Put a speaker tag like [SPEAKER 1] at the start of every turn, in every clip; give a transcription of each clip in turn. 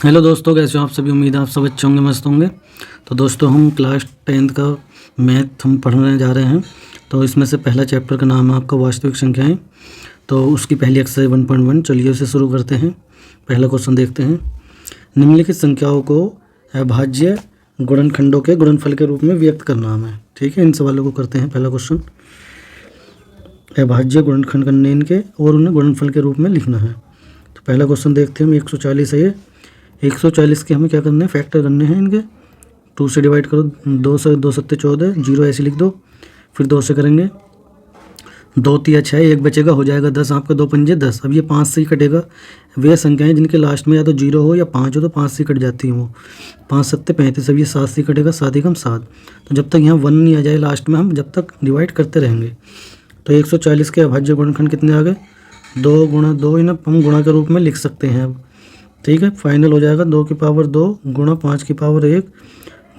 [SPEAKER 1] Hello दोस्तों, कैसे हो आप सभी। उम्मीद है आप सब अच्छे होंगे, मस्त होंगे। तो दोस्तों, हम क्लास 10th का मैथ हम पढ़ने जा रहे हैं। तो इसमें से पहला चैप्टर का नाम है आपका वास्तविक संख्याएं। तो उसकी पहली एक्सरसाइज 1.1, चलिए उसे शुरू करते हैं। पहला क्वेश्चन देखते हैं। निम्नलिखित संख्याओं को अभाज्य गुणनखंडों के गुणनफल के रूप में व्यक्त करना हमें। ठीक है, इन सवालों को करते हैं। पहला क्वेश्चन, अभाज्य गुणनखंड करने इनके और उन्हें गुणनफल के रूप में लिखना है। तो पहला क्वेश्चन देखते हैं हम। 140 है ये। 140 के हमें क्या करना है, फैक्टर करने हैं इनके। 2 से डिवाइड करो, 2 से 2 सत्ते 14, 0 ऐसे लिख दो। फिर 2 से करेंगे, 2 तिया 6, एक बचेगा, हो जाएगा 10। आपका 2 पंजे 10। अब ये 5 से ही कटेगा। वे संख्याएं जिनके लास्ट में या तो 0 हो या 5 हो, तो 5 से कट जाती हैं वो। 5 सत्ते 35। अब ये 7 से कटेगा, 7 एकम 7। तो जब तक यहाँ 1 नहीं आ जाए लास्ट में, हम जब तक डिवाइड करते रहेंगे। तो 140 के अभाज्य गुणनखंड कितने आ गए, 2 गुणा 2। इन्हें हम गुणा के रूप में लिख सकते हैं अब। ठीक है, फाइनल हो जाएगा 2 की पावर 2 गुणा 5 की पावर 1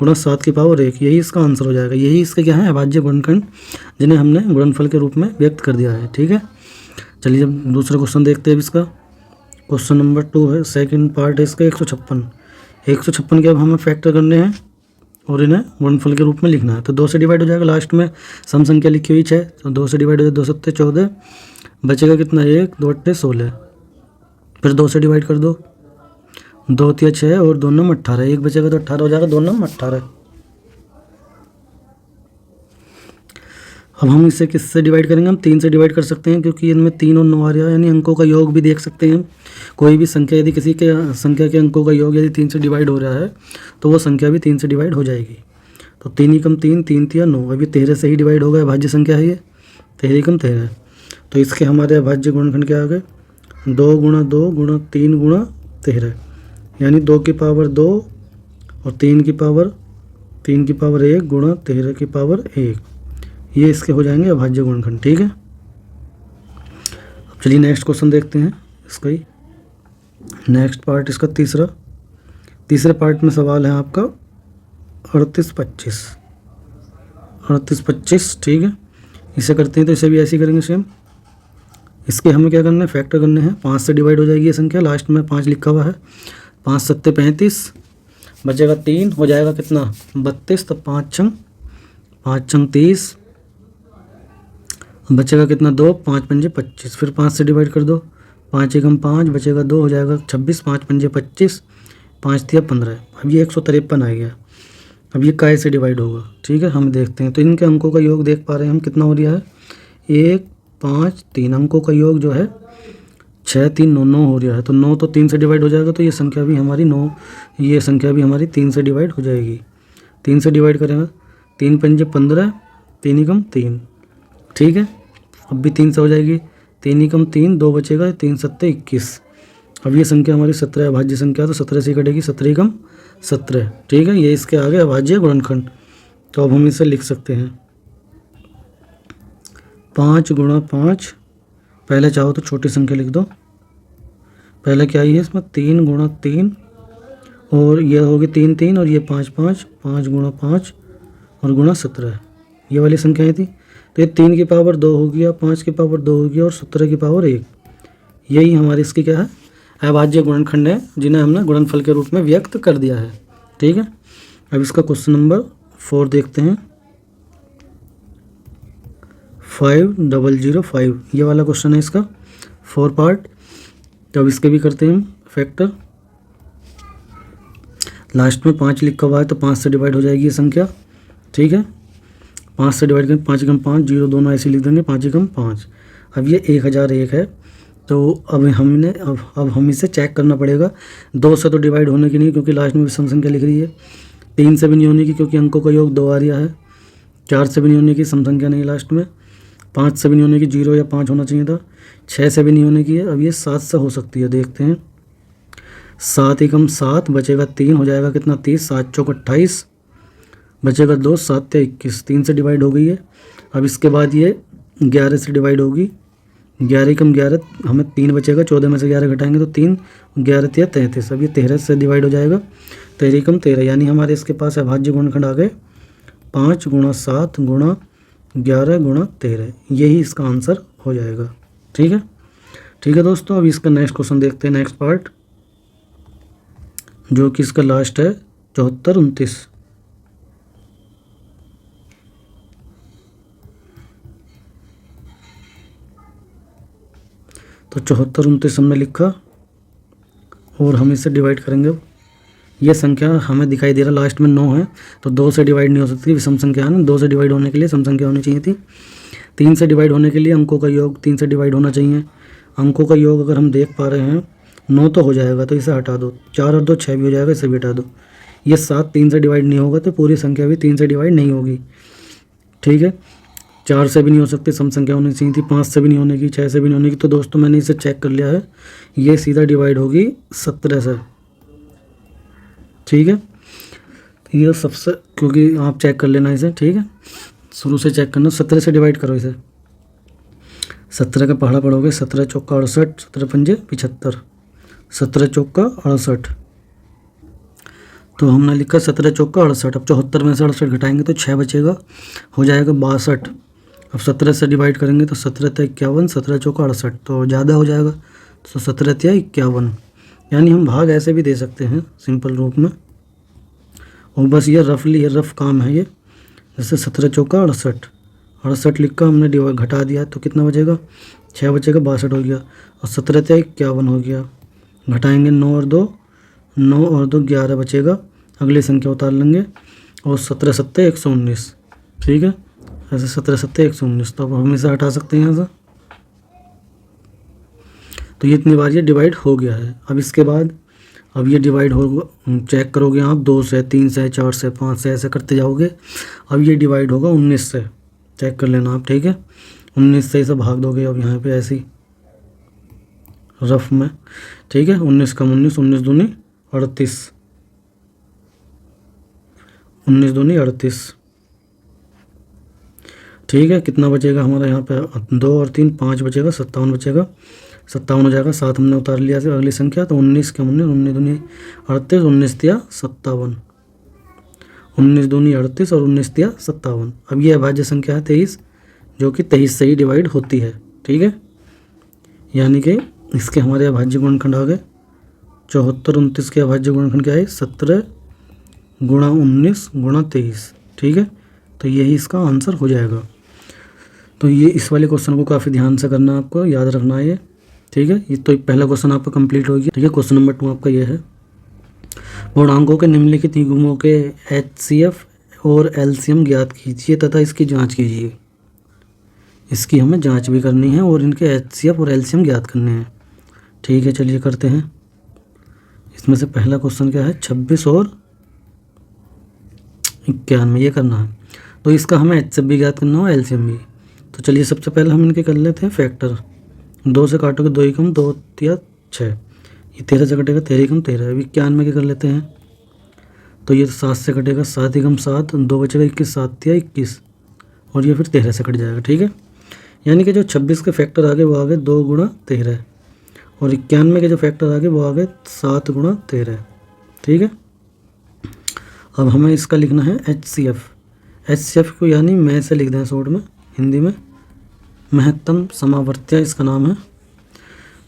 [SPEAKER 1] गुणा 7 की पावर 1। यही इसका आंसर हो जाएगा। यही इसके क्या है, अभाज्य गुणनखंड, जिन्हें हमने गुणनफल के रूप में व्यक्त कर दिया है। ठीक है, चलिए अब दूसरा क्वेश्चन देखते हैं। इसका क्वेश्चन नंबर 2 है, सेकंड पार्ट है इसका। 156 के अब हमें फैक्टर करने हैं और इन्हें गुणनफल के रूप में लिखना है। तो 2 से डिवाइड हो जाएगा, लास्ट में सम संख्या लिखी हुई 6। तो 2 से डिवाइड हो जाए, 2 सत्ते 14, बचेगा कितना, 1, 2 अट्ठे 16। फिर 2 से डिवाइड कर दो, 2 तिया 6 और 2 नम 18, एक बचेगा तो 18 हो जाएगा, 2 नम 18। अब हम इसे किससे डिवाइड करेंगे, हम 3 से डिवाइड कर सकते हैं, क्योंकि इनमें 3 और 9 आ रहा है, यानी अंकों का योग भी देख सकते हैं। कोई भी संख्या यदि किसी के संख्या के अंकों का योग यदि 3 से डिवाइड हो रहा है, तो वो संख्या भी 3 से डिवाइड हो जाएगी। तो 3 एकम 3, 3 तिया 9। अभी 13 से ही डिवाइड हो गया, अभाज्य संख्या है ये। 13 एकम 13। तो इसके हमारे अभाज्य गुणनखंड क्या आ गए, 2 गुणा 2 गुणा 3 गुणा 13, यानी 2 की पावर 2 और 3 की पावर 1 गुणा 13 की पावर 1। ये इसके हो जाएंगे अभाज्य गुणनखंड। ठीक है, अब चलिए नेक्स्ट क्वेश्चन देखते हैं इसका ही। नेक्स्ट पार्ट इसका तीसरे पार्ट में सवाल है आपका 38-25। ठीक है, इसे करते हैं। तो इसे भी ऐसे ही करेंगे सेम। इसके हमें क्या करना है, फैक्टर करने हैं। 5 से डिवाइड हो जाएगी ये संख्या, लास्ट में 5 लिखा हुआ है। 5 सत्ते 35, बचेगा 3, हो जाएगा कितना, 32। तब 5 छंग 30, बचेगा कितना, 2, 5 पंजे 25। फिर 5 से डिवाइड कर दो, 5 एकम 5, बचेगा 2, हो जाएगा 26। 5 पंजे 25, 5 तिया 15। अब ये 153 आ गया। अब ये काय से डिवाइड होगा। ठीक है, हम देखते हैं। तो इनके अंकों का योग देख पा रहे हैं हम, कितना हो रहा है, 1, 5, 3। अंकों का योग जो है 6, 3, 9, 9 हो रहा है। तो 9 तो 3 से डिवाइड हो जाएगा, तो ये संख्या भी हमारी 9, ये संख्या भी हमारी 3 से डिवाइड हो जाएगी। 3 से डिवाइड करेंगे, 3 पंजे 15, 3 एकम 3। ठीक है, अब भी 3 से हो जाएगी, 3 एकम 3, 2 बचेगा, 3 सत्ते 21। अब ये संख्या हमारी 17 अभाज्य संख्या, तो 17 से कटेगी, 17 एकम 17। ठीक है, ये इसके आगे अभाज्य गुणनखंड। तो अब हम इसे लिख सकते हैं 5 गुणा 5। पहले चाहो तो छोटी संख्या लिख दो। पहले क्या है इसमें, 3 गुणा 3, और ये होगी 3 3, और ये 5 5, 5 गुणा 5 और गुणा 17, ये वाली संख्याएं थी। तो ये 3 की पावर 2 हो गया, 5 की पावर 2 हो गया, और 17 की पावर 1। यही हमारी इसकी क्या है, अभाज्य गुणनखंड है, जिन्हें हमने गुणनफल के रूप में व्यक्त कर दिया है। ठीक है, अब इसका क्वेश्चन नंबर 4 देखते हैं। 5005, ये वाला क्वेश्चन है इसका, 4 पार्ट। तो अब इसके भी करते हैं फैक्टर। लास्ट में 5 लिखा हुआ है, तो 5 से डिवाइड हो जाएगी ये संख्या। ठीक है, 5 से डिवाइड करें, 5 एकम 5, 0 दोनों ऐसे लिख देंगे, 5 एकम 5। अब ये 1001 है। तो अब हम इसे चेक करना पड़ेगा। 2 से तो डिवाइड होने की नहीं, क्योंकि लास्ट में विषम संख्या लिख रही है। 3 से भी नहीं होने की, क्योंकि अंकों का योग 2 आ रहा है। 4 से भी नहीं होने की, सम संख्या नहीं लास्ट में। 5 से भी नहीं होने की, 0 या 5 होना चाहिए था। 6 से भी नहीं होने की है। अब ये 7 से हो सकती है, देखते हैं। 7 एकम 7, बचेगा 3, हो जाएगा कितना, 30। 7 चौक 28, बचेगा 2, 7 तिया 21। 3 से डिवाइड हो गई है। अब इसके बाद ये 11 से डिवाइड होगी। 11 एकम 11, हमें 3 बचेगा, 14 में से 11 घटाएंगे तो 3, 11 तिया 33। अब ये 13 से डिवाइड हो जाएगा, 13 एकम 13, यानी हमारे इसके पास अभाज्य गुणनखंड आ गए 5 गुणा 7 गुणा 11 गुणा 13। यही इसका आंसर हो जाएगा। ठीक है दोस्तों, अब इसका नेक्स्ट क्वेश्चन देखते हैं, नेक्स्ट पार्ट। जो कि इसका लास्ट है 74 29। तो 74 29 हमने लिखा और हम इसे डिवाइड करेंगे। ये संख्या हमें दिखाई दे रहा लास्ट में 9 है, तो 2 से डिवाइड नहीं हो सकती, विषम संख्या है ना। 2 से डिवाइड होने के लिए सम संख्या होनी चाहिए थी। 3 से डिवाइड होने के लिए अंकों का योग 3 से डिवाइड होना चाहिए। अंकों का योग अगर हम देख पा रहे हैं 9 तो हो जाएगा, तो इसे हटा दो। 4 और 2 6 भी हो जाएगा, इसे भी हटा दो। ये 7 3 से डिवाइड नहीं होगा, तो पूरी संख्या भी 3 से डिवाइड नहीं होगी। ठीक है, 4 से भी नहीं हो सकती, सम संख्या होनी चाहिए थी। 5 से भी नहीं होने की, 6 से भी नहीं होने की। तो दोस्तों मैंने इसे चेक कर लिया है, ये सीधा डिवाइड होगी 17 से। ठीक है, ये सबसे, क्योंकि आप चेक कर लेना इसे। ठीक है, शुरू से चेक करना। 17 से डिवाइड करो इसे। 17 का पहाड़ा पढ़ोगे, 17 चौका 68, 17 पंजे 75, 17 चौका 68। तो हमने लिखा 17 चौका 68। अब 74 में से 68 घटाएंगे तो 6 बचेगा, हो जाएगा 62। अब 17 से डिवाइड करेंगे तो 17 × 51, 17 चौका 68, तो ज़्यादा हो जाएगा। तो 17 × 51, यानी हम भाग ऐसे भी दे सकते हैं सिंपल रूप में। और बस ये रफली, ये रफ काम है ये। जैसे 17 चौका 68, 68 लिखा हमने, डिवाइड घटा दिया तो कितना बचेगा, 6 बचेगा, 62 हो गया। और 17 × 51 हो गया। घटाएंगे 9 और 2, 9 और 2 11 बचेगा। अगली संख्या उतार लेंगे और 17 7 119। ठीक है, ऐसे 17 7 119। तो अब हम इसे हटा सकते हैं यहाँ से। तो ये इतनी बार ये डिवाइड हो गया है। अब इसके बाद अब ये डिवाइड होगा, चेक करोगे आप 2 से, 3 से, 4 से, 5 से, ऐसे करते जाओगे। अब ये डिवाइड होगा 19 से, चेक कर लेना आप। ठीक है, 19 से इसे भाग दोगे अब यहाँ पे ऐसे ही रफ में। ठीक है, 19 कम 19, 19 दूनी 38, 19 दूनी 38। ठीक है, कितना बचेगा हमारा यहाँ पे, 2 और 3 5 बचेगा, 57 बचेगा। 57 हो जाएगा, 7 हमने उतार लिया से अगली संख्या। तो 19 कम 19, 19 दूनी 38, 19 तिया 57, 19 दूनी 38 और 19 तिया 57। अब ये अभाज्य संख्या है 23, जो कि 23 से ही डिवाइड होती है। ठीक है, यानी कि इसके हमारे अभाज्य गुणनखंड आ गए। 74 29 के अभाज्य गुणनखंड क्या है, 17 गुणा 19 गुणा 23। ठीक है, तो यही इसका आंसर हो जाएगा। तो ये इस वाले क्वेश्चन को काफ़ी ध्यान से करना, आपको याद रखना है ये। ठीक है, ये तो पहला क्वेश्चन आपका कंप्लीट हो गया। ठीक है, क्वेश्चन नंबर 2 आपका ये है, पूर्णांकों के निम्नलिखित युग्मों के HCF और LCM ज्ञात कीजिए तथा इसकी जांच कीजिए। इसकी हमें जांच भी करनी है और इनके HCF और LCM ज्ञात करने हैं। ठीक है, चलिए करते हैं। इसमें से पहला क्वेश्चन क्या है, 26 और 91 ये करना है। तो इसका हमें HCF भी ज्ञात करना हो, LCM भी। तो चलिए सबसे पहले हम इनके कर लेते हैं फैक्टर। 2 से काटोगे 2 ही कम 2 तिया 6, ये 13 से कटेगा 13 ही कम 13। अभी 91 के कर लेते हैं। तो ये 7 से कटेगा 7 ही कम 7, 2 बचेगा 21, 7 तिया 21, और ये फिर 13 से कट जाएगा। ठीक है, यानी कि जो 26 के फैक्टर आगे वो आगे 2 गुणा 13, और 91 के जो फैक्टर आगे वो आगे 7 गुणा 13। ठीक है, अब हमें इसका लिखना है HCF। HCF को यानी मैं से लिख दें शॉर्ट में, हिंदी में महत्तम समावर्त्य इसका नाम है।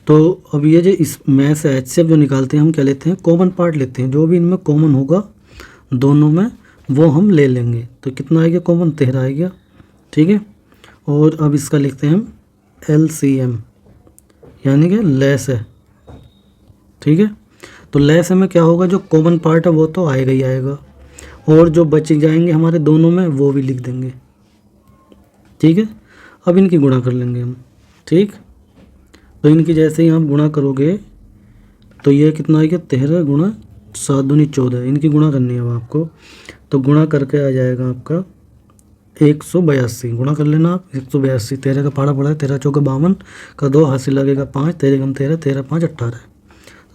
[SPEAKER 1] तो अब ये जो इस में से HCF जो निकालते हैं हम क्या लेते हैं, कॉमन पार्ट लेते हैं। जो भी इनमें कॉमन होगा दोनों में वो हम ले लेंगे। तो कितना आएगा कॉमन, 13 आएगा। ठीक है, और अब इसका लिखते हैं हम LCM, यानी कि लेस है। ठीक है, तो लेस में क्या होगा, जो कॉमन पार्ट है वो तो आएगा ही आएगा, और जो बच जाएंगे हमारे दोनों में वो भी लिख देंगे। ठीक है, अब इनकी गुणा कर लेंगे हम। ठीक, तो इनकी जैसे ही आप गुणा करोगे तो ये कितना आएगा, 13 गुणा 7 दूनी 14। इनकी गुणा करनी है अब आपको, तो गुणा करके आ जाएगा आपका 182। गुणा कर लेना आप, 182। 13 का पहाड़ा पड़ा है, 13 चौका 52 का 2 हासिल लगेगा 5, 13 कम 13, 13 5 18।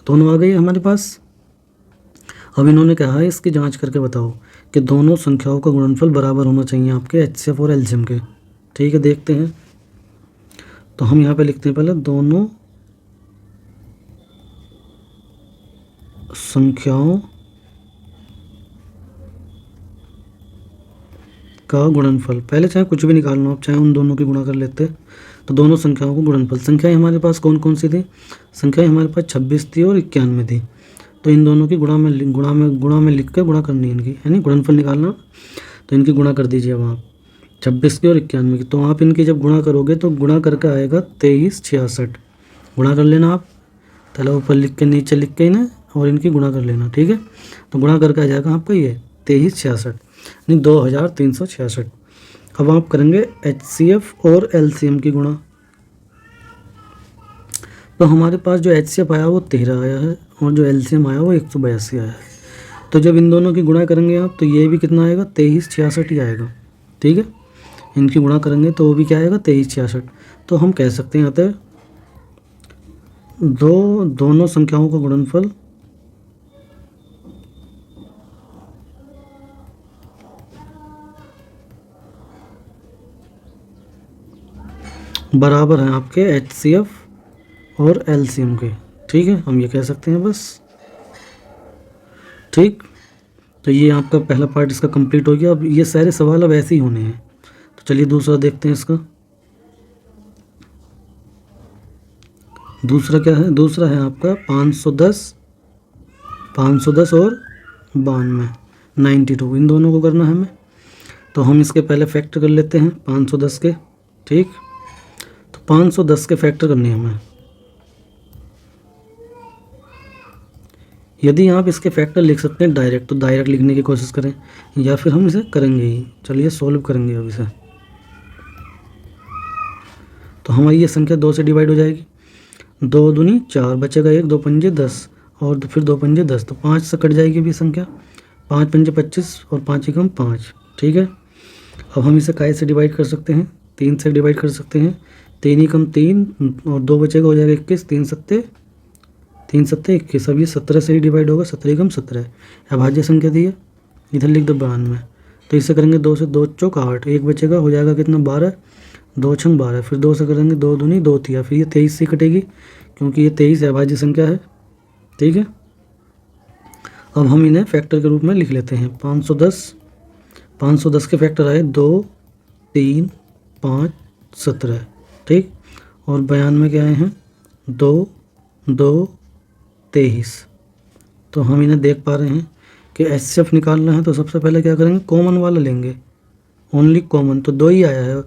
[SPEAKER 1] दोनों आ गई हमारे पास। अब इन्होंने कहा है इसकी जांच करके बताओ कि दोनों संख्याओं का गुणनफल बराबर होना चाहिए आपके HCF और LCM के। ठीक है, देखते हैं। तो हम यहाँ पे लिखते हैं पहले दोनों संख्याओं का गुणनफल। पहले चाहे कुछ भी निकालना हो, चाहे उन दोनों की गुणा कर लेते। तो दोनों संख्याओं को गुणनफल, संख्याएं हमारे पास कौन कौन सी थी, संख्याएं हमारे पास 26 थी और 91 थी। तो इन दोनों की गुणा में लिख के गुणा करनी है इनकी, यानी गुणनफल निकालना। तो इनकी गुणा कर दीजिए अब आप 26 की और 91 की। तो आप इनकी जब गुणा करोगे तो गुणा करके आएगा 2366। गुणा कर लेना आप, पहले ऊपर लिख के नीचे लिख के ना और इनकी गुणा कर लेना, ठीक है। तो गुणा करके आ जाएगा आपका ये 2366 यानी 2366। अब आप करेंगे HCF और LCM की गुणा। तो हमारे पास जो HCF आया वो 13 आया है और जो LCM आया वो 182 आया है। तो जब इन दोनों की गुणा करेंगे आप तो ये भी कितना आएगा 2366 ही आएगा, ठीक है। इनकी गुणा करेंगे तो वो भी क्या आएगा 2366। तो हम कह सकते हैं अतः दोनों संख्याओं का गुणनफल बराबर है आपके HCF और LCM के, ठीक है। हम ये कह सकते हैं बस, ठीक। तो ये आपका पहला पार्ट इसका कंप्लीट हो गया। अब ये सारे सवाल अब ऐसे ही होने हैं। तो चलिए दूसरा देखते हैं इसका। दूसरा क्या है? दूसरा है आपका 510 और 92, 92। इन दोनों को करना है हमें। तो हम इसके पहले फैक्टर कर लेते हैं 510 के, ठीक। तो 510 के फैक्टर करने हैं हमें। यदि आप इसके फैक्टर लिख सकते हैं डायरेक्ट तो डायरेक्ट लिखने की कोशिश करें, या फिर हम इसे करेंगे ही। चलिए सॉल्व करेंगे अब इसे। तो हमारी ये संख्या 2 से डिवाइड हो जाएगी। 2 दूनी 4, बचेगा 1, 2 पंजे 10 और फिर 2 पंजे 10, तो 5 से कट जाएगी भी संख्या। 5 पंजे 25 और 5 एकम 5, ठीक है। अब हम इसे काय से डिवाइड कर सकते हैं? 3 से डिवाइड कर सकते हैं। 3 एकम 3 और 2 बचेगा, हो जाएगा 21। 3 सत्ते 21। अब ये 17 से ही डिवाइड होगा। 17 एकम 17 अभाज्य संख्या दी है, इधर लिख दो 92। तो इसे करेंगे 2 से 2 चौक 8, 1 बचेगा, हो जाएगा कितना 12। 2 छंग 12, फिर 2 से करेंगे 2 दूनी 2 तिया, फिर ये 23 से कटेगी क्योंकि ये 23 अभाज्य संख्या है, ठीक है। अब हम इन्हें फैक्टर के रूप में लिख लेते हैं। 510 के फैक्टर आए 2, 3, 5, 17, ठीक। और 92 के आए हैं 2, 2, 23। तो हम इन्हें देख पा रहे हैं कि HCF निकालना है। तो सबसे पहले क्या करेंगे? कॉमन वाला लेंगे, ओनली कॉमन। तो 2 ही आया है,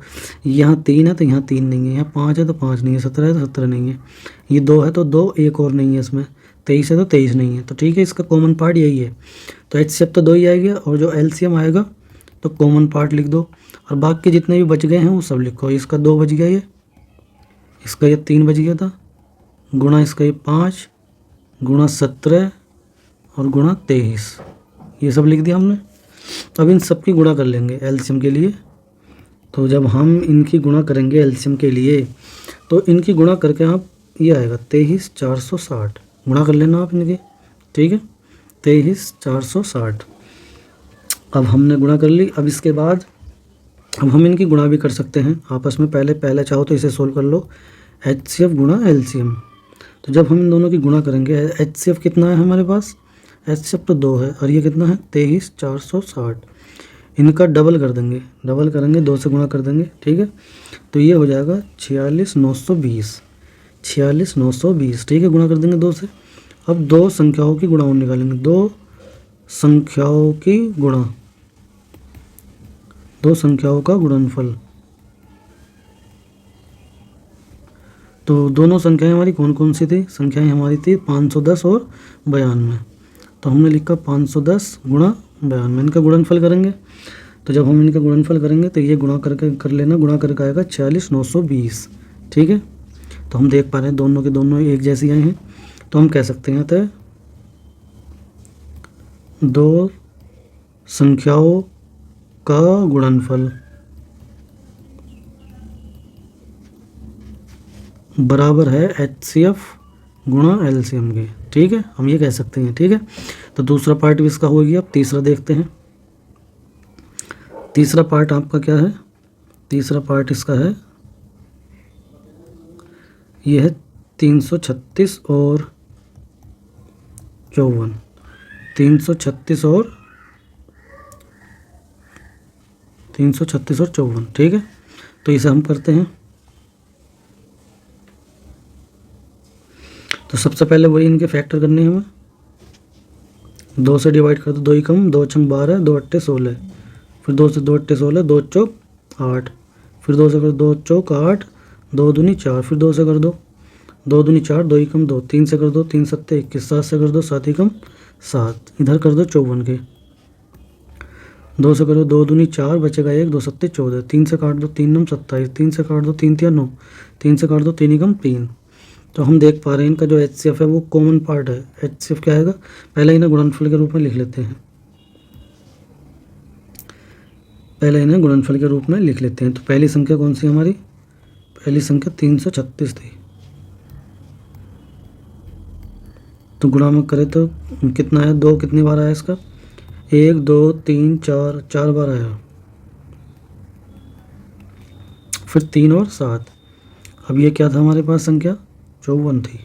[SPEAKER 1] यहाँ 3 है तो यहाँ 3 नहीं है, यहाँ 5 है तो 5 नहीं है, 17 है तो 17 नहीं है, ये 2 है तो 2, एक और नहीं है इसमें, 23 है तो 23 नहीं है। तो ठीक है, इसका कॉमन पार्ट यही है। तो HCF तो 2 ही आएगा और जो LCM आएगा तो कॉमन पार्ट लिख दो और बाकी जितने भी बच गए हैं वो सब लिखो। इसका 2 बच गया, ये इसका ये 3 बच गया था, गुणा इसका ये 5, गुणा 17 और गुणा 23, ये सब लिख दिया हमने। अब इन सब की गुणा कर लेंगे LCM के लिए। तो जब हम इनकी गुणा करेंगे LCM के लिए तो इनकी गुणा करके आप ये आएगा 23460, गुणा कर लेना आप इनकी, ठीक है। 23460 अब हमने गुणा कर ली। अब इसके बाद अब हम इनकी गुणा भी कर सकते हैं आपस में। पहले चाहो तो इसे सोल्व कर लो, HCF गुणा LCM। तो जब हम इन दोनों की गुणा करेंगे, HCF कितना है हमारे पास? HCF तो 2 है और ये कितना है 23460। इनका डबल कर देंगे, डबल करेंगे 2 से गुणा कर देंगे, ठीक है। तो ये हो जाएगा 46920, 46920, ठीक है। गुणा कर देंगे 2 से। अब 2 संख्याओं की गुणा निकालेंगे, 2 संख्याओं की गुणा, 2 संख्याओं का गुणनफल। तो दोनों संख्याएं हमारी कौन कौन सी थी? संख्याएं हमारी थी 510 और 92। तो हमने लिखा 510 गुणा 92, इनका गुणनफल करेंगे। तो जब हम इनका गुणनफल करेंगे तो ये गुणा करके कर लेना, गुणा करके आएगा 44920, ठीक है। तो हम देख पा रहे हैं दोनों के दोनों एक जैसी आए हैं। तो हम कह सकते हैं तो 2 संख्याओं का गुणनफल बराबर है HCF गुणा LCM के, ठीक है। हम ये कह सकते हैं, ठीक है। तो दूसरा पार्ट भी इसका हो गया। अब तीसरा देखते हैं। तीसरा पार्ट आपका क्या है? तीसरा पार्ट इसका है, ये है 336 और 54, 336 और 54, ठीक है। तो इसे हम करते हैं। तो सबसे पहले वही इनके फैक्टर करने हैं हमें। 2 से डिवाइड कर दो, 2 ही कम, 2 छंग 12, 2 अट्ठे 16, फिर 2 से 2 अट्ठे 16, 2 चौक 8, फिर 2 से कर 2 चौक 8, 2 दूनी 4, फिर 2 से कर दो, 2 दूनी 4, 2 ही कम 2, 3 से कर दो, 3 सत्ते 21, 7 से कर दो, 7 ही कम 7, इधर कर दो 54 के, 2 से करो 2 दूनी 4, बचेगा 1, 2 सत्ते 14, 3 से काट दो 3 नम 27, 3 से काट दो 3 तिया 9, 3 से काट दो 3 ही कम 3। तो हम देख पा रहे हैं इनका जो HCF है वो कॉमन पार्ट है। HCF क्या आएगा, पहले इन्हें गुणनफल के रूप में लिख लेते हैं, पहले इन्हें गुणनफल के रूप में लिख लेते हैं। तो पहली संख्या कौन सी हमारी, पहली संख्या 336 थी, तो गुणा में करें तो कितना है, 2 कितनी बार आया इसका, 1 2 3 4, 4 बार आया, फिर 3 और 7। अब ये क्या था हमारे पास, संख्या 54 थी।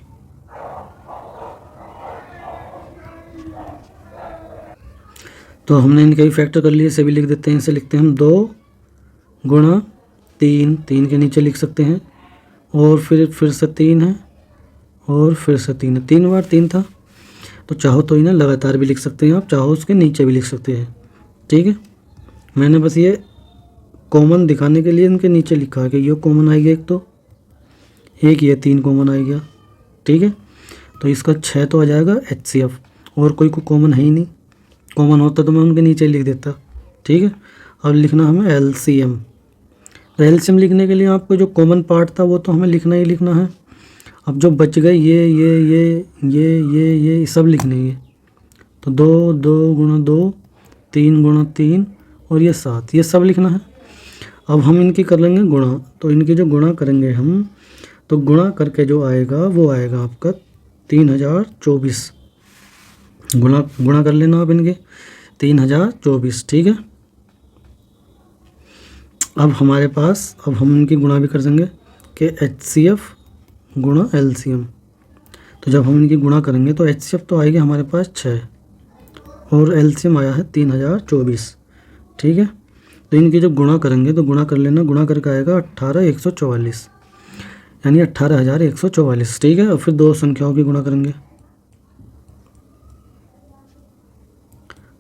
[SPEAKER 1] तो हमने इनके भी फैक्टर कर लिए, इसे भी लिख देते हैं। इसे लिखते हैं हम 2 गुणा 3, 3 के नीचे लिख सकते हैं, और फिर से 3 है, और फिर से 3 है, 3 बार 3 था। तो चाहो तो इन्हें लगातार भी लिख सकते हैं आप, चाहो उसके नीचे भी लिख सकते हैं। ठीक है, मैंने बस ये कॉमन दिखाने के लिए इनके नीचे लिखा है कि ये कॉमन आएगा एक, तो एक ये 3 कॉमन आएगा। ठीक है, तो इसका 6 तो आ जाएगा HCF, और कोई कॉमन है ही नहीं, कॉमन होता तो मैं उनके नीचे लिख देता। ठीक है, अब लिखना हमें LCM। तो LCM लिखने के लिए आपको जो कॉमन पार्ट था वो तो हमें लिखना ही लिखना है। अब जो बच गए ये सब लिखने हैं। तो 2 2 गुणा 2, 3 गुणा 3, और ये 7, ये सब लिखना है। अब हम इनकी कर लेंगे गुणा, तो इनकी जो गुणा करेंगे हम, तो गुणा करके जो आएगा वो आएगा आपका 3024। गुणा कर लेना आप इनके, 3024। ठीक है, अब हमारे पास, अब हम इनकी गुणा भी कर देंगे कि HCF गुणा LCM। तो जब हम इनकी गुणा करेंगे तो HCF तो आएगी हमारे पास 6, और LCM आया है 3024। ठीक है, तो इनकी जब गुणा करेंगे तो गुणा कर लेना, गुणा करके आएगा 18144, यानी 18144। ठीक है, और फिर 2 संख्याओं की गुणा करेंगे,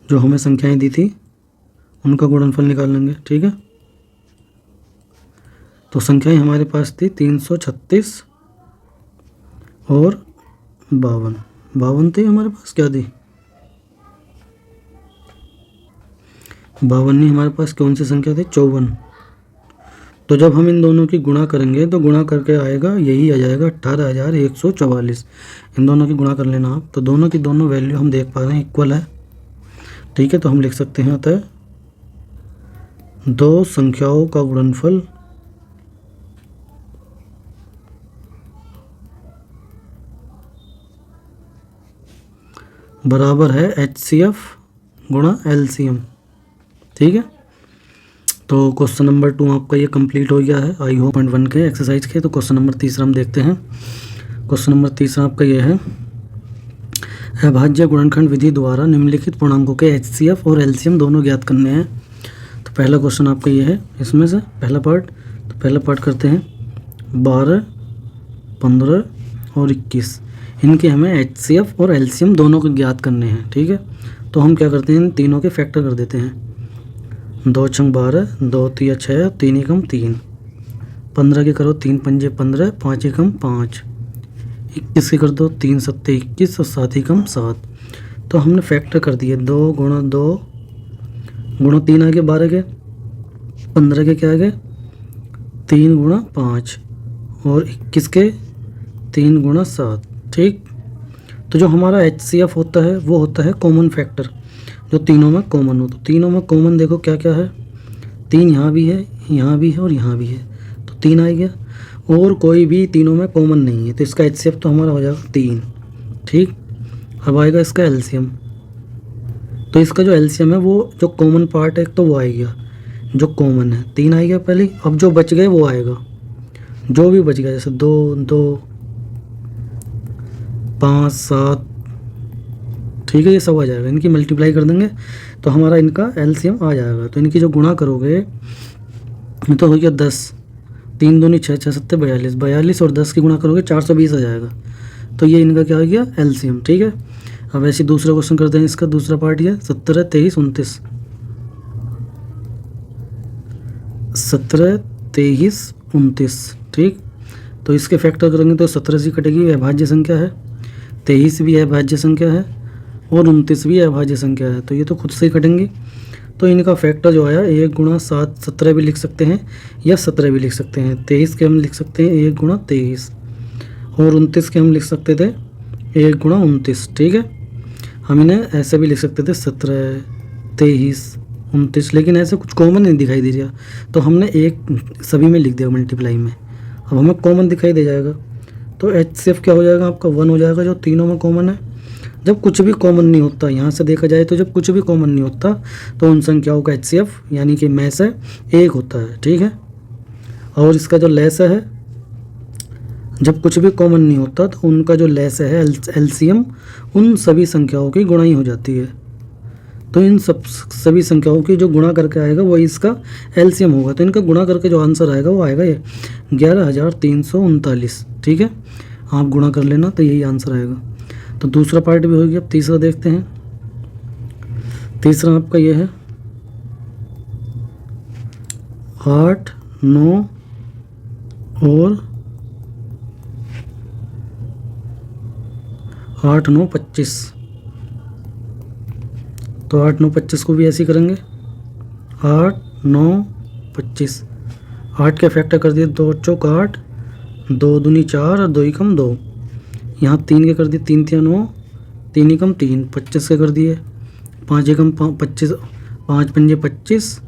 [SPEAKER 1] जो हमें संख्याएं दी थी उनका गुणनफल निकाल लेंगे। ठीक है, तो संख्याएं हमारे पास थी 336 और 52 थी हमारे पास, क्या थी 52 नहीं, हमारे पास कौन सी संख्या थी 54। तो जब हम इन दोनों की गुणा करेंगे तो गुणा करके आएगा, यही आ जाएगा 18144। इन दोनों की गुणा कर लेना आप, तो दोनों की दोनों वैल्यू हम देख पा रहे हैं इक्वल है। ठीक है, तो हम लिख सकते हैं अतः 2 संख्याओं का गुणनफल बराबर है HCF गुणा LCM। ठीक है, तो क्वेश्चन नंबर 2 आपका ये कंप्लीट हो गया है आई होप। 1 के एक्सरसाइज के। तो क्वेश्चन नंबर 3 हम देखते हैं। क्वेश्चन नंबर 3 आपका ये है, अभाज्य गुणनखंड विधि द्वारा निम्नलिखित पूर्णांकों के HCF और LCM दोनों ज्ञात करने हैं। तो पहला क्वेश्चन आपका ये है, इसमें से पहला पार्ट, तो पहला पार्ट करते हैं 12, 15 और 21, इनके हमें HCF और LCM दोनों को ज्ञात करने हैं। ठीक है, तो हम क्या करते हैं, इन तीनों के फैक्टर कर देते हैं। 2 छंग 12, 2 तिया 6, 3 एकम 3, 15 के करो 3 पंजे 15, 5 एकम 5, 21 के कर दो 3 सत्ते 21 और 7 एकम 7। तो हमने फैक्टर कर दिए, 2 गुणा 2 गुणा 3 आ गए 12 के, 15 के क्या आ गए 3 गुणा 5, और 21 के 3 गुणा 7। ठीक, तो जो हमारा HCF होता है वो होता है कॉमन फैक्टर, जो तीनों में कॉमन हो। तो तीनों में कॉमन देखो क्या क्या है, 3 यहाँ भी है, यहाँ भी है और यहाँ भी है, तो 3 आ गया। और कोई भी तीनों में कॉमन नहीं है, तो इसका HCF तो हमारा हो जाएगा 3। ठीक, अब आएगा इसका LCM। तो इसका जो LCM है वो जो कॉमन पार्ट है तो वो आएगा, जो कॉमन है 3 आएगा पहले। अब जो बच गए वो आएगा, जो भी बच गया, जैसे 2 2 5 7, ठीक है, ये सब आ जाएगा। इनकी मल्टीप्लाई कर देंगे तो हमारा इनका LCM आ जाएगा। तो इनकी जो गुणा करोगे तो हो गया 10, 3 दूनी 6, 6 सत्ते 42, 42 और 10 की गुणा करोगे 420 आ जाएगा। तो ये इनका क्या हो गया LCM। ठीक है, अब ऐसे दूसरा क्वेश्चन करते हैं, इसका दूसरा पार्ट ये 17, 23, 29। 17, 23, 29, ठीक। तो इसके फैक्टर करेंगे तो 17 से कटेगी, अभाज्य संख्या है, 23 भी अभाज्य संख्या है और 29 भी अभाज्य संख्या है, तो ये तो खुद से ही कटेंगे। तो इनका फैक्टर जो आया 1 गुणा 7, 17 भी लिख सकते हैं या 17 भी लिख सकते हैं। 23 के हम लिख सकते हैं 1 गुणा 23 और 29 के हम लिख सकते थे 1 गुणा 29, ठीक है। हम इन्हें ऐसे भी लिख सकते थे 17, 23, 29, लेकिन ऐसे कुछ कॉमन नहीं दिखाई दे रहा, तो हमने एक सभी में लिख दिया मल्टीप्लाई में। अब हमें कॉमन दिखाई दे जाएगा, तो HCF क्या हो जाएगा आपका 1 हो जाएगा, जो तीनों में कॉमन है। जब कुछ भी कॉमन नहीं होता, यहाँ से देखा जाए तो जब कुछ भी कॉमन नहीं होता तो उन संख्याओं का HCF यानी कि में से 1 होता है, ठीक है। और इसका जो लेस है, जब कुछ भी कॉमन नहीं होता तो उनका जो लेस है LCM उन सभी संख्याओं की गुणाई हो जाती है। तो इन सभी संख्याओं की जो गुणा करके आएगा वही इसका LCM होगा। तो इनका गुणा करके जो आंसर आएगा वो आएगा ये 11,339, ठीक है। आप गुणा कर लेना तो यही आंसर आएगा। तो दूसरा पार्ट भी हो गया। अब तीसरा देखते हैं। तीसरा आपका ये है 8, 9 और 8, 9, 25। तो 8, 9, 25 को भी ऐसे ही करेंगे। 8, 9, 25, 8 के फैक्टर कर दिए 2 चौक 8, 2 दूनी 4 और 2 एकम 2। यहाँ 3 के कर दिए 3 3 9, 3 एकम 3, 25 के कर दिए 5 एकम 25, 5 पंजे 25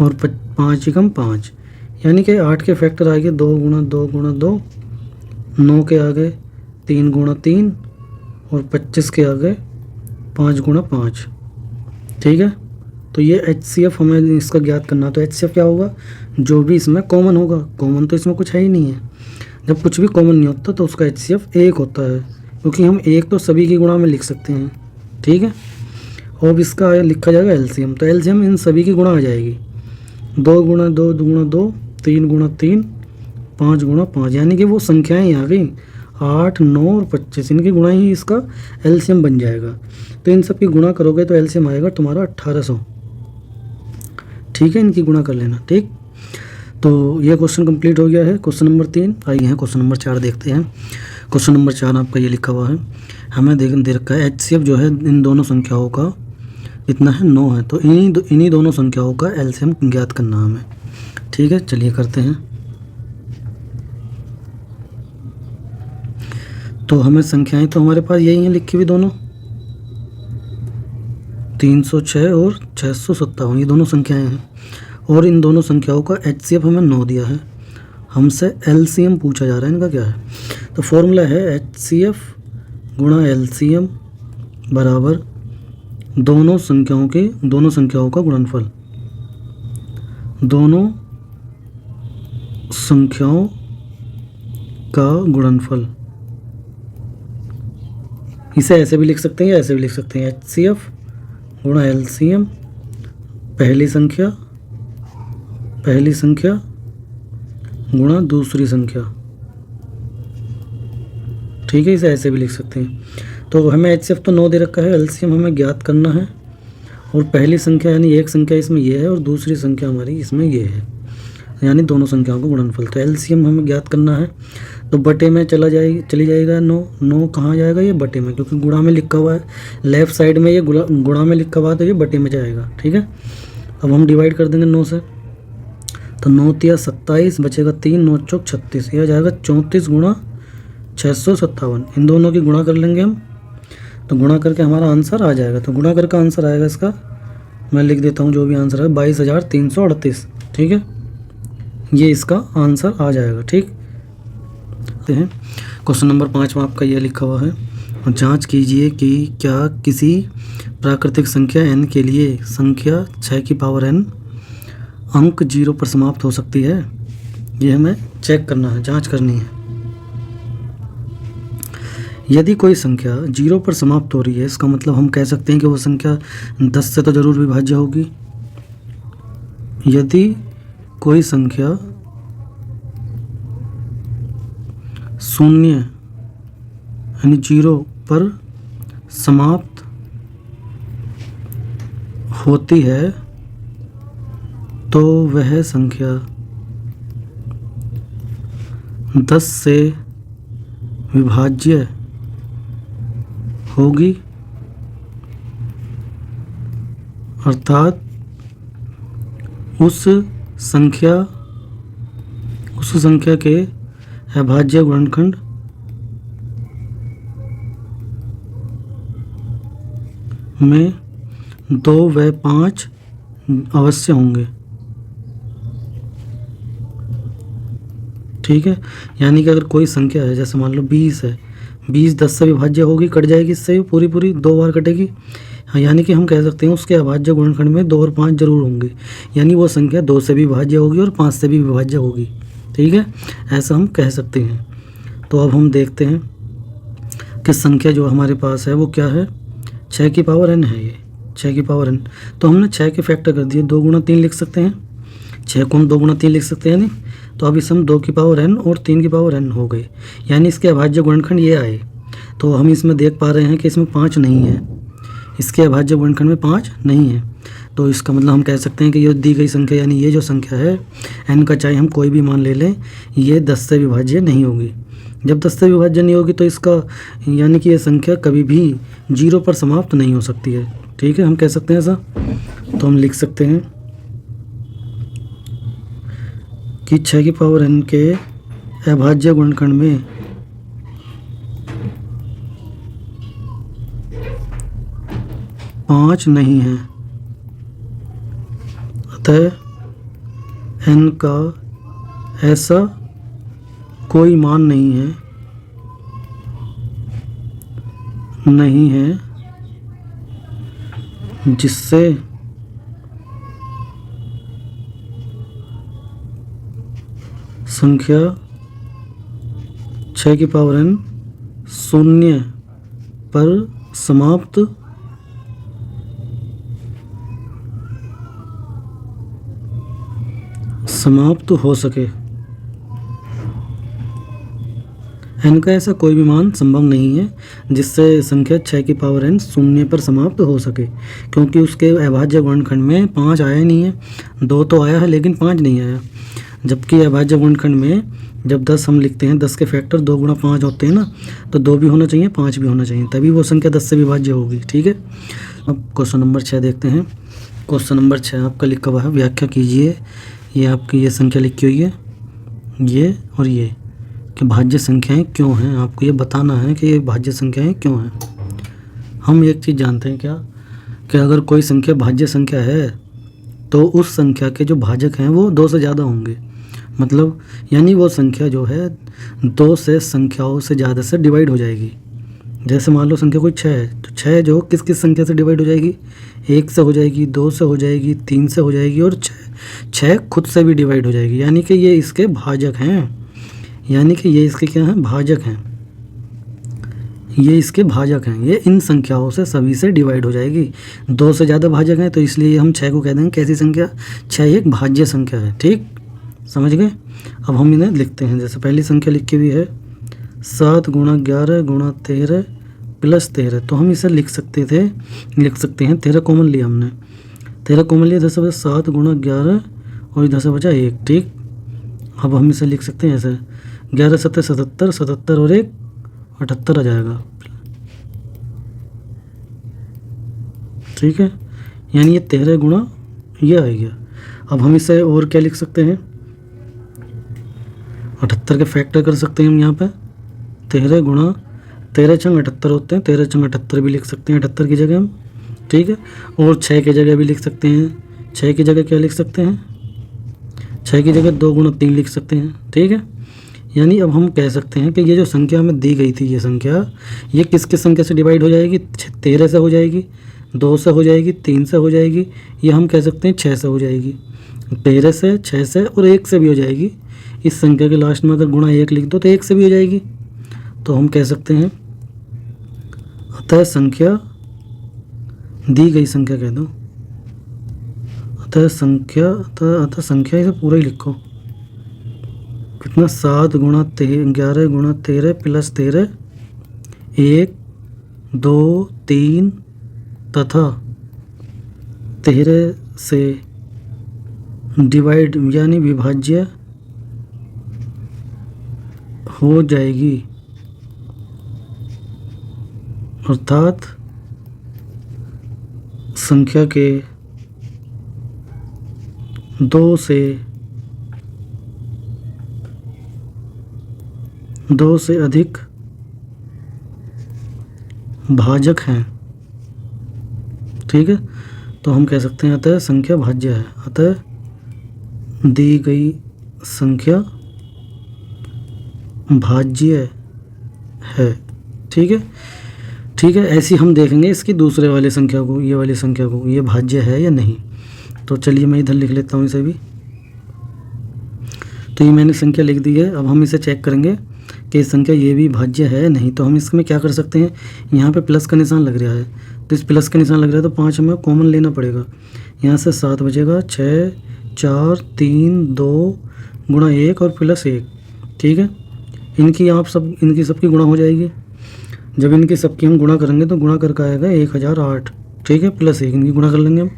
[SPEAKER 1] और 5 एकम 5, यानी कि 8 के फैक्टर आ गए 2 गुणा 2 गुणा 2, 9 के आ गए 3 गुणा 3 और 25 के आ गए 5 गुणा 5, ठीक है। तो ये HCF हमें इसका ज्ञात करना। तो HCF क्या होगा, जो भी इसमें कॉमन होगा। कॉमन तो इसमें कुछ है ही नहीं है। जब कुछ भी कॉमन नहीं होता तो उसका HCF 1 होता है, क्योंकि हम 1 तो सभी की गुणा में लिख सकते हैं, ठीक है। और इसका लिखा जाएगा LCM। तो LCM इन सभी की गुणा आ जाएगी। 2 गुणा 2 गुणा 2, 3 गुणा 3, 5 गुणा 5, यानी कि वो संख्याएँ आ गई 8, 9 और 25, इनकी गुणा ही इसका LCM बन जाएगा। तो इन सब की गुणा करोगे तो LCM आएगा तुम्हारा 1800, ठीक है। इनकी गुणा कर लेना, ठीक। तो ये क्वेश्चन कंप्लीट हो गया है। क्वेश्चन नंबर 3 आइए हैं, क्वेश्चन नंबर 4 देखते हैं। क्वेश्चन नंबर 4 आपका ये लिखा हुआ है, हमें दे रखा है HCF जो है इन दोनों संख्याओं का इतना है 9 है। तो इन्हीं दोनों संख्याओं का LCM ज्ञात करना हमें, ठीक है। चलिए करते हैं। तो हमें संख्याएं तो हमारे पास यही हैं लिखी हुई दोनों, 306 और 657, ये दोनों संख्याएं हैं। और इन दोनों संख्याओं का HCF हमें 9 दिया है। हमसे LCM पूछा जा रहा है, इनका क्या है। तो फॉर्मूला है HCF गुणा LCM बराबर दोनों संख्याओं का गुणनफल। दोनों संख्याओं का गुणनफल, इसे ऐसे भी लिख सकते हैं या ऐसे भी लिख सकते हैं। HCF गुणा LCM, पहली संख्या गुणा दूसरी संख्या, ठीक है। इसे ऐसे भी लिख सकते हैं। तो हमें HCF तो 9 दे रखा है, LCM हमें ज्ञात करना है। और पहली संख्या यानी एक संख्या इसमें ये है और दूसरी संख्या हमारी इसमें ये है, यानी दोनों संख्याओं का गुणनफल। तो LCM हमें ज्ञात करना है। तो बटे में चली जाएगा 9 कहाँ जाएगा, ये बटे में, क्योंकि गुणा में लिखा हुआ है लेफ्ट साइड में, ये गुणा में लिखा हुआ है तो ये बटे में जाएगा, ठीक है। अब हम डिवाइड कर देंगे 9 से। तो 9 तिया 27, बचेगा 3, 9 चौक 36, यह जाएगा 34 गुणा 657। इन दोनों की गुणा कर लेंगे हम, तो गुणा करके हमारा आंसर आ जाएगा। तो गुणा करके आंसर आएगा इसका, मैं लिख देता हूँ जो भी आंसर है, 22,338, ठीक है। ये इसका आंसर आ जाएगा, ठीक है। क्वेश्चन नंबर 5 में आपका ये लिखा हुआ है, जांच कीजिए कि क्या किसी प्राकृतिक संख्या n के लिए संख्या 6 की पावर n अंक 0 पर समाप्त हो सकती है। ये हमें चेक करना है, जांच करनी है। यदि कोई संख्या 0 पर समाप्त हो रही है, इसका मतलब हम कह सकते हैं कि वो संख्या 10 से तो जरूर विभाज्य होगी। यदि कोई संख्या 0 यानी 0 पर समाप्त होती है तो वह संख्या 10 से विभाज्य होगी, अर्थात उस संख्या के अभाज्य गुणनखंड में 2 व 5 अवश्य होंगे। ठीक है, यानी कि अगर कोई संख्या है, जैसे मान लो 20 है, 20 10 से विभाज्य होगी, कट जाएगी इससे पूरी 2 बार कटेगी। हाँ, यानी कि हम कह सकते हैं उसके अभाज्य गुणनखंड में 2 और 5 जरूर होंगे, यानी वो संख्या 2 से भी विभाज्य होगी और 5 से भी विभाज्य होगी। ठीक है, ऐसा हम कह सकते हैं। तो अब हम देखते हैं कि संख्या जो हमारे पास है वो क्या है, 6 की पावर n है। ये 6 की पावर n, तो हमने 6 के फैक्टर कर दिए, 2 गुणा 3 लिख सकते हैं, 6 को हम 2 गुणा 3 लिख सकते हैं नहीं। तो अब इस हम 2 की पावर n और 3 की पावर n हो गए, यानी इसके अभाज्य गुणनखंड ये आए। तो हम इसमें देख पा रहे हैं कि इसमें 5 नहीं है, इसके अभाज्य गुणनखंड में 5 नहीं है। तो इसका मतलब हम कह सकते हैं कि ये दी गई संख्या, यानी ये जो संख्या है n का चाहे हम कोई भी मान ले लें, ये 10 से विभाज्य नहीं होगी। जब 10 से विभाज्य नहीं होगी तो इसका यानी कि ये संख्या कभी भी 0 पर समाप्त नहीं हो सकती है। ठीक है, हम कह सकते हैं ऐसा। तो हम लिख सकते हैं कि 6 की पावर n के अभाज्य गुणनखंड में 5 नहीं है, अतः n का ऐसा कोई मान नहीं है जिससे संख्या 6 की पावर n 0 पर समाप्त हो सके। n का ऐसा कोई भी मान संभव नहीं है जिससे संख्या 6 की पावर n 0 पर समाप्त हो सके, क्योंकि उसके अभाज्य गुणनखंड में 5 आया नहीं है। 2 तो आया है लेकिन 5 नहीं आया, जबकि अभाज्य गुणनखंड में जब 10 हम लिखते हैं, 10 के फैक्टर 2 गुणा 5 होते हैं ना, तो 2 भी होना चाहिए, 5 भी होना चाहिए, तभी वो संख्या 10 से विभाज्य होगी। ठीक है, अब क्वेश्चन नंबर 6 देखते हैं। क्वेश्चन नंबर 6 आपका लिखा हुआ है, व्याख्या कीजिए। ये आपकी ये संख्या लिखी हुई है, ये और ये, कि भाज्य संख्याएं क्यों हैं। आपको ये बताना है कि ये भाज्य संख्याएं क्यों हैं। हम एक चीज़ जानते हैं क्या, कि अगर कोई संख्या भाज्य संख्या है तो उस संख्या के जो भाजक हैं वो 2 से ज़्यादा होंगे। मतलब यानी वो संख्या जो है 2 से संख्याओं से ज़्यादा से डिवाइड हो जाएगी। जैसे मान लो संख्या कोई 6 है, तो 6 जो किस किस संख्या से डिवाइड हो जाएगी, 1 से हो जाएगी, 2 से हो जाएगी, 3 से हो जाएगी, और 6 खुद से भी डिवाइड हो जाएगी। यानी कि ये इसके भाजक हैं, यानी कि ये इसके क्या हैं, भाजक हैं। ये इसके भाजक हैं, ये इन संख्याओं से सभी से डिवाइड हो जाएगी। 2 से ज़्यादा भाजक हैं, तो इसलिए हम 6 को कह देंगे कैसी संख्या, 6 एक भाज्य संख्या है। ठीक, समझ गए। अब हम इन्हें लिखते हैं। जैसे पहली संख्या लिखी हुई है 7 गुणा 11 गुणा 13 प्लस 13, तो हम इसे लिख सकते हैं 13 कॉमन लिया हमने, 13 कॉमन लिया, इधर से बचा 7 गुणा 11 और इधर से बचा 1। ठीक, अब हम इसे लिख सकते हैं ऐसे, 11 7 77, 77 और 1 78 आ जाएगा। ठीक है, यानी ये 13 गुणा ये आ गया। अब हम इसे और क्या लिख सकते हैं, 78 के फैक्टर कर सकते हैं हम यहाँ पे, 13 गुणा 13 छंग 78 होते हैं, 13 छंग 78 भी लिख सकते हैं 78 की जगह हम। ठीक है, और 6 की जगह भी लिख सकते हैं। 6 की जगह क्या लिख सकते हैं, 6 की जगह 2 गुणा 3 लिख सकते हैं। ठीक है, यानी अब हम कह सकते हैं कि ये जो संख्या हमें दी गई थी, ये संख्या ये किस किस संख्या से डिवाइड हो जाएगी, 13 से हो जाएगी, 2 से हो जाएगी, 3 से हो जाएगी, ये हम कह सकते हैं 6 से हो जाएगी, 13 से, 6 से और 1 से भी हो जाएगी। इस संख्या के लास्ट में अगर गुणा 1 लिख दो तो 1 से भी हो जाएगी। तो हम कह सकते हैं अतः संख्या, दी गई संख्या कह दो, अतः संख्या इसे पूरा ही लिखो, कितना 7 गुणा 11 गुणा 13 प्लस 13 1 2, 3 तथा 13 से डिवाइड यानी विभाज्य हो जाएगी, अर्थात संख्या के 2 से अधिक भाजक हैं। ठीक है, तो हम कह सकते हैं अतः संख्या भाज्य है। अतः दी गई संख्या भाज्य है। ठीक है, ठीक है। ऐसी हम देखेंगे इसकी दूसरे वाली संख्या को, ये वाली संख्या को, ये भाज्य है या नहीं। तो चलिए मैं इधर लिख लेता हूँ इसे भी। तो ये मैंने संख्या लिख दी है। अब हम इसे चेक करेंगे कि संख्या ये भी भाज्य है या नहीं। तो हम इसमें क्या कर सकते हैं, यहाँ पे प्लस का निशान लग रहा है, तो इस प्लस का निशान लग रहा है तो 5 हमें कॉमन लेना पड़ेगा। यहाँ से 7 बचेगा, 6, 4, 3, 2 गुणा 1 और प्लस 1। ठीक है, इनकी सबकी गुणा हो जाएगी। जब इनकी सबकी हम गुणा करेंगे तो गुणा करके आएगा 1008। ठीक है, प्लस 1 इनकी गुणा कर लेंगे हम।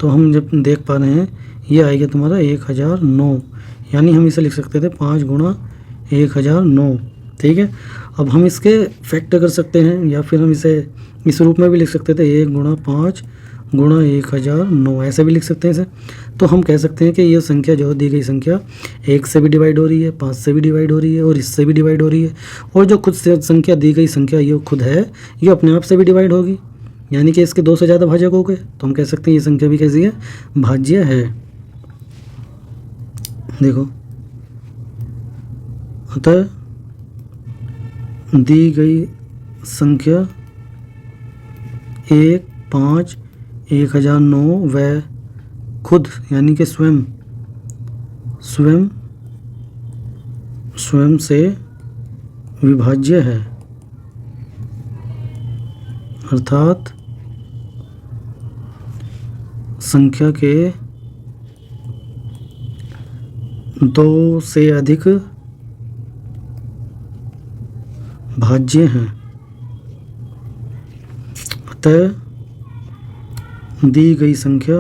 [SPEAKER 1] तो हम जब देख पा रहे हैं ये आएगा तुम्हारा 1009, यानी हम इसे लिख सकते थे 5 गुणा 1009। ठीक है, अब हम इसके फैक्टर कर सकते हैं या फिर हम इसे इस रूप में भी लिख सकते थे 1 गुणा 5 गुणा 1009, ऐसे भी लिख सकते हैं इसे। तो हम कह सकते हैं कि ये संख्या जो दी गई संख्या 1 से भी डिवाइड हो रही है, 5 से भी डिवाइड हो रही है और इससे भी डिवाइड हो रही है। और जो खुद से संख्या दी गई संख्या ये खुद है, ये अपने आप से भी डिवाइड होगी, यानी कि इसके 2 से ज़्यादा भाजक हो गए। तो हम कह सकते हैं ये संख्या भी कैसी है, भाज्य है। देखो, अतः दी गई संख्या 1, 5, 1009 वह खुद यानी कि स्वयं से विभाज्य है, अर्थात संख्या के 2 से अधिक भाज्य हैं। अतः दी गई संख्या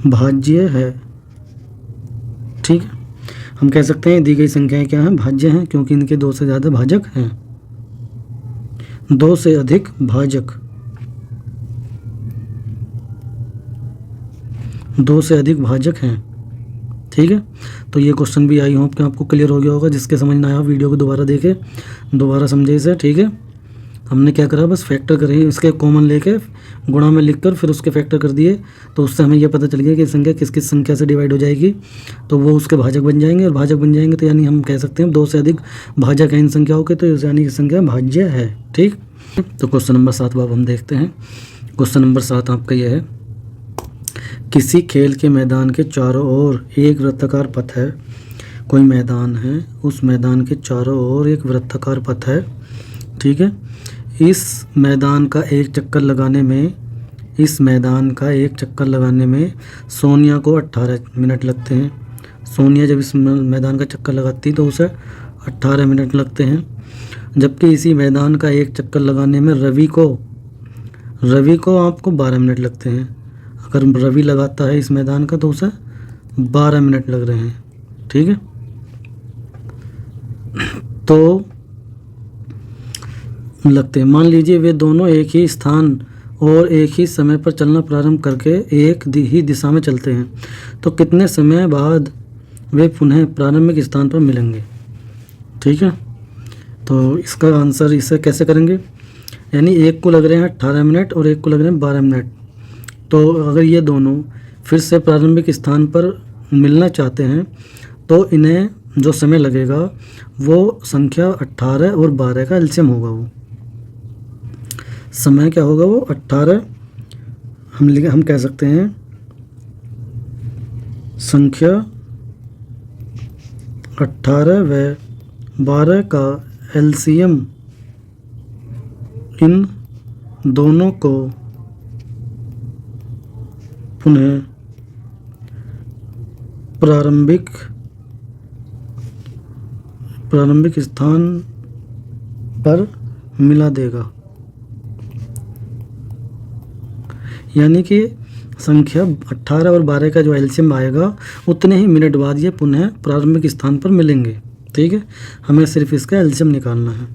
[SPEAKER 1] भाज्य है। ठीक है, हम कह सकते हैं दी गई संख्याएं क्या हैं, भाज्य हैं, क्योंकि इनके 2 से ज़्यादा भाजक हैं, 2 से अधिक भाजक, 2 से अधिक भाजक हैं। ठीक है, तो ये क्वेश्चन भी आई होप कि आपको क्लियर हो गया होगा। जिसके समझ ना आया वीडियो को दोबारा देखे, दोबारा समझे इसे। ठीक है, हमने क्या करा, बस फैक्टर करें, इसके कॉमन लेके गुणा में लिखकर फिर उसके फैक्टर कर दिए, तो उससे हमें यह पता चल गया कि संख्या किस किस संख्या से डिवाइड हो जाएगी, तो वो उसके भाजक बन जाएंगे। और भाजक बन जाएंगे तो यानी हम कह सकते हैं 2 से अधिक भाजक हैं इन संख्याओं के, तो यानी कि संख्या भाज्य है। ठीक, तो क्वेश्चन नंबर 7 अब हम देखते हैं। क्वेश्चन नंबर 7 आपका यह है, किसी खेल के मैदान के चारों ओर एक वृत्ताकार पथ है। कोई मैदान है, उस मैदान के चारों ओर एक वृत्ताकार पथ है। ठीक है, इस मैदान का एक चक्कर लगाने में सोनिया को 18 मिनट लगते हैं। सोनिया जब इस मैदान का चक्कर लगाती तो उसे 18 मिनट लगते हैं, जबकि इसी मैदान का एक चक्कर लगाने में रवि को आपको 12 मिनट लगते हैं। अगर रवि लगाता है इस मैदान का तो उसे 12 मिनट लग रहे हैं। ठीक है, तो लगते हैं, मान लीजिए वे दोनों एक ही स्थान और एक ही समय पर चलना प्रारंभ करके एक ही दिशा में चलते हैं, तो कितने समय बाद वे पुनः प्रारंभिक स्थान पर मिलेंगे। ठीक है, तो इसका आंसर इसे कैसे करेंगे, यानी एक को लग रहे हैं 18 मिनट और एक को लग रहे हैं 12 मिनट। तो अगर ये दोनों फिर से प्रारंभिक स्थान पर मिलना चाहते हैं तो इन्हें जो समय लगेगा वो संख्या 18 और 12 का एलसीएम होगा। वो समय क्या होगा, वो 18 हम कह सकते हैं संख्या 18 व 12 का एलसीएम इन दोनों को पुनः प्रारंभिक स्थान पर मिला देगा। यानी कि संख्या 18 और 12 का जो एलसीएम आएगा उतने ही मिनट बाद ये पुनः प्रारंभिक स्थान पर मिलेंगे। ठीक है, हमें सिर्फ इसका एलसीएम निकालना है।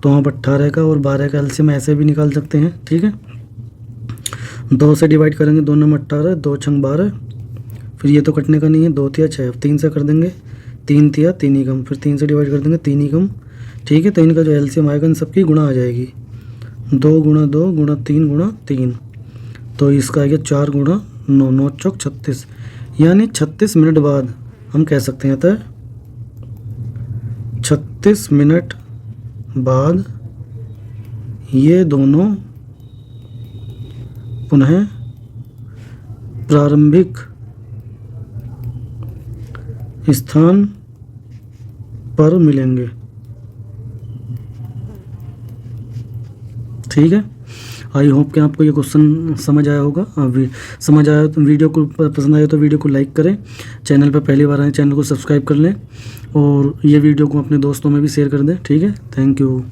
[SPEAKER 1] तो आप 18 का और 12 का एलसीएम ऐसे भी निकाल सकते हैं। ठीक है, 2 से डिवाइड करेंगे, 2 नंबर 18, 2 छंग 12, फिर ये तो कटने का नहीं है, 2 तिया 6, 3 से कर देंगे, 3 तिया 3 ही कम, फिर 3 से डिवाइड कर देंगे, 3 ही कम। ठीक है, तो इनका जो एलसीएम आएगा इन सबकी गुणा आ जाएगी, 2 गुणा 2 गुणा 3 गुणा 3, तो इसका आएगा 4 गुणा 9, 9 चौक 36, यानी 36 मिनट बाद हम कह सकते हैं अतः 36 मिनट बाद ये दोनों पुनः प्रारंभिक स्थान पर मिलेंगे। ठीक है, आई होप कि आपको ये क्वेश्चन समझ आया होगा। समझ आया तो वीडियो को पसंद आया तो वीडियो को लाइक करें, चैनल पर पहली बार आए चैनल को सब्सक्राइब कर लें और ये वीडियो को अपने दोस्तों में भी शेयर कर दें। ठीक है, थैंक यू।